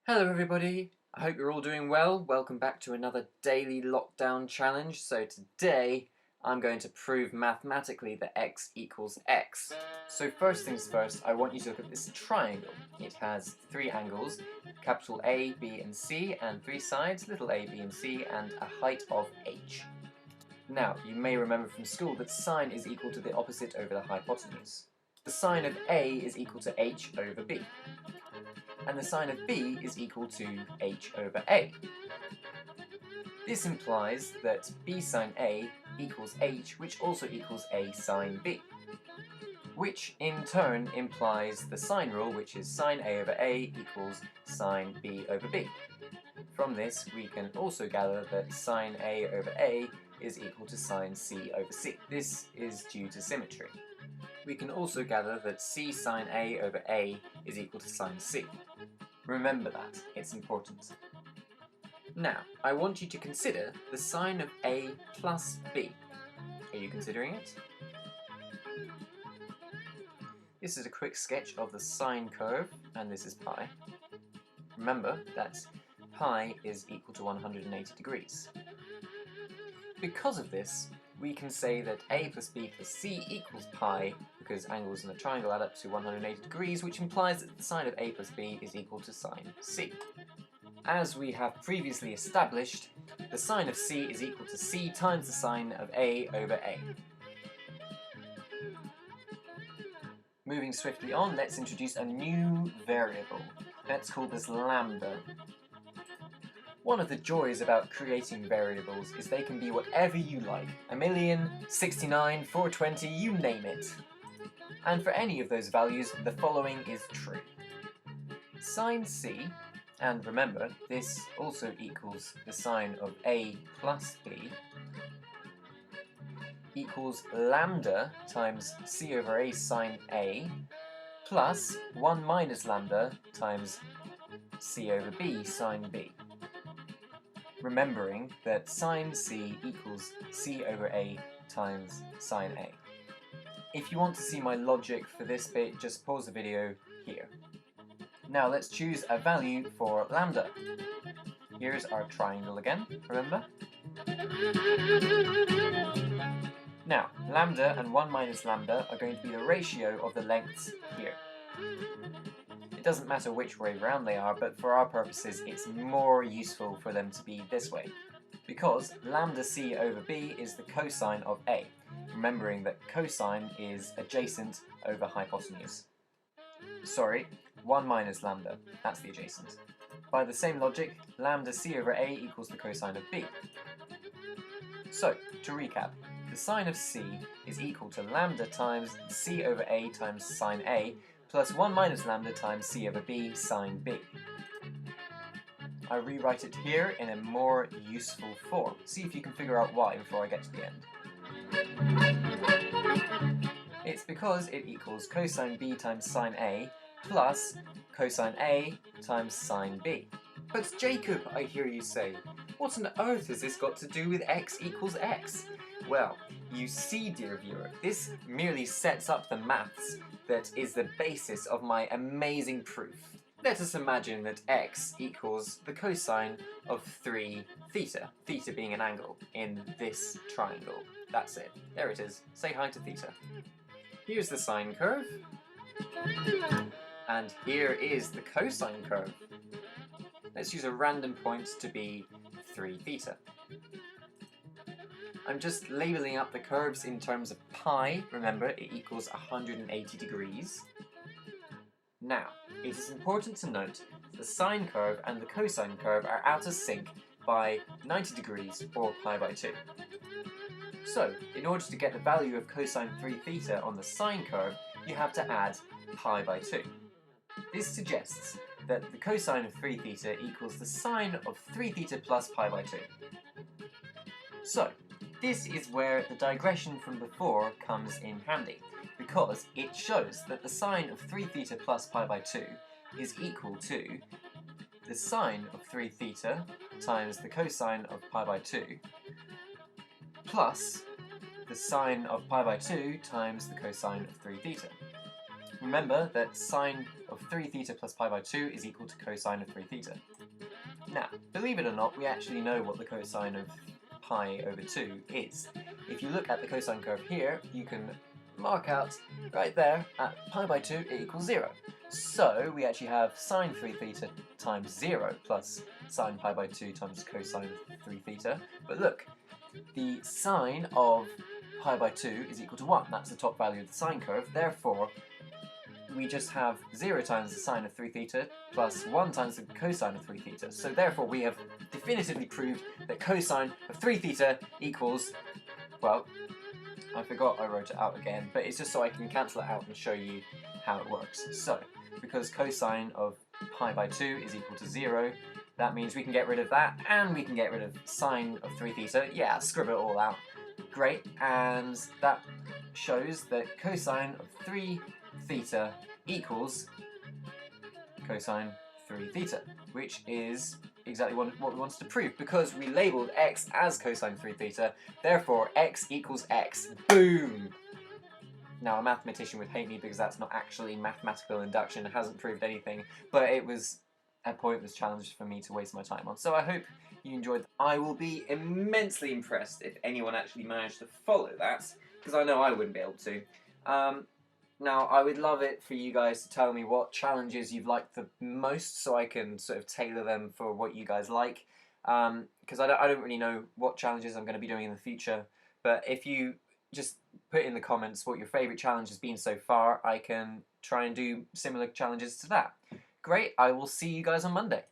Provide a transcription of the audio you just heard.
Hello everybody, I hope you're all doing well. Welcome back to another daily lockdown challenge. So today I'm going to prove mathematically that x equals x. So first things first, I want you to look at this triangle. It has three angles, capital A, B and C, and three sides, little a, b and c, and a height of h. Now, you may remember from school that sine is equal to the opposite over the hypotenuse. The sine of A is equal to h over b. And the sine of b is equal to h over a. This implies that b sine a equals h, which also equals a sine b, which in turn implies the sine rule, which is sine a over a equals sine b over b. From this, we can also gather that sine a over a is equal to sine c over c. This is due to symmetry. We can also gather that c sine a over a is equal to sine c. Remember that, it's important. Now, I want you to consider the sine of a plus b. Are you considering it? This is a quick sketch of the sine curve, and this is pi. Remember that pi is equal to 180 degrees. Because of this, we can say that a plus b plus c equals pi, because angles in a triangle add up to 180 degrees, which implies that the sine of a plus b is equal to sine c. As we have previously established, the sine of c is equal to c times the sine of a over a. Moving swiftly on, let's introduce a new variable. Let's call this lambda. One of the joys about creating variables is they can be whatever you like. 1,000,000, 69, 420, you name it. And for any of those values, the following is true. Sine c, and remember, this also equals the sine of a plus b, equals lambda times c over a sine a, plus 1 minus lambda times c over b sine b. Remembering that sine c equals c over a times sine a. If you want to see my logic for this bit, just pause the video here. Now let's choose a value for lambda. Here's our triangle again, remember? Now, lambda and 1 minus lambda are going to be the ratio of the lengths here. It doesn't matter which way round they are, but for our purposes it's more useful for them to be this way, because lambda c over b is the cosine of a, remembering that cosine is adjacent over hypotenuse. Sorry, 1 minus lambda, that's the adjacent. By the same logic, lambda c over a equals the cosine of b. So, to recap, the sine of c is equal to lambda times c over a times sine a, plus 1 minus lambda times c over b sine b. I rewrite it here in a more useful form. See if you can figure out why before I get to the end. It's because it equals cosine b times sine a plus cosine a times sine b. But Jacob, I hear you say, what on earth has this got to do with x equals x? Well, you see, dear viewer, this merely sets up the maths that is the basis of my amazing proof. Let us imagine that x equals the cosine of 3 theta, theta being an angle, in this triangle. That's it. There it is. Say hi to theta. Here's the sine curve, and here is the cosine curve. Let's use a random point to be 3 theta. I'm just labelling up the curves in terms of pi. Remember, it equals 180 degrees. Now, it is important to note the sine curve and the cosine curve are out of sync by 90 degrees, or pi by 2. So, in order to get the value of cosine 3 theta on the sine curve, you have to add pi by 2. This suggests that the cosine of 3 theta equals the sine of 3 theta plus pi by 2. So, this is where the digression from before comes in handy, because it shows that the sine of 3 theta plus pi by 2 is equal to the sine of 3 theta times the cosine of pi by 2 plus the sine of pi by 2 times the cosine of 3 theta. Remember that sine of 3 theta plus pi by 2 is equal to cosine of 3 theta. Now, believe it or not, we actually know what the cosine of pi over 2 is. If you look at the cosine curve here, you can mark out right there at pi by 2 it equals 0. So we actually have sine 3 theta times 0 plus sine pi by 2 times cosine of 3 theta. But look, the sine of pi by 2 is equal to 1. That's the top value of the sine curve. Therefore, we just have 0 times the sine of 3 theta plus 1 times the cosine of 3 theta. So therefore we have definitively proved that cosine of 3 theta equals, well, I forgot I wrote it out again, but it's just so I can cancel it out and show you how it works. So, because cosine of pi by 2 is equal to 0, that means we can get rid of that, and we can get rid of sine of 3 theta. Yeah, scribble it all out. Great, and that shows that cosine of 3 theta equals cosine 3 theta, which is exactly what we wanted to prove, because we labelled x as cosine 3 theta, therefore x equals x. Boom! Now, a mathematician would hate me because that's not actually mathematical induction, it hasn't proved anything, but it was a pointless challenge for me to waste my time on. So I hope you enjoyed that. I will be immensely impressed if anyone actually managed to follow that, because I know I wouldn't be able to. Now, I would love it for you guys to tell me what challenges you've liked the most, so I can sort of tailor them for what you guys like, because I don't really know what challenges I'm going to be doing in the future, but if you just put in the comments what your favourite challenge has been so far, I can try and do similar challenges to that. Great, I will see you guys on Monday.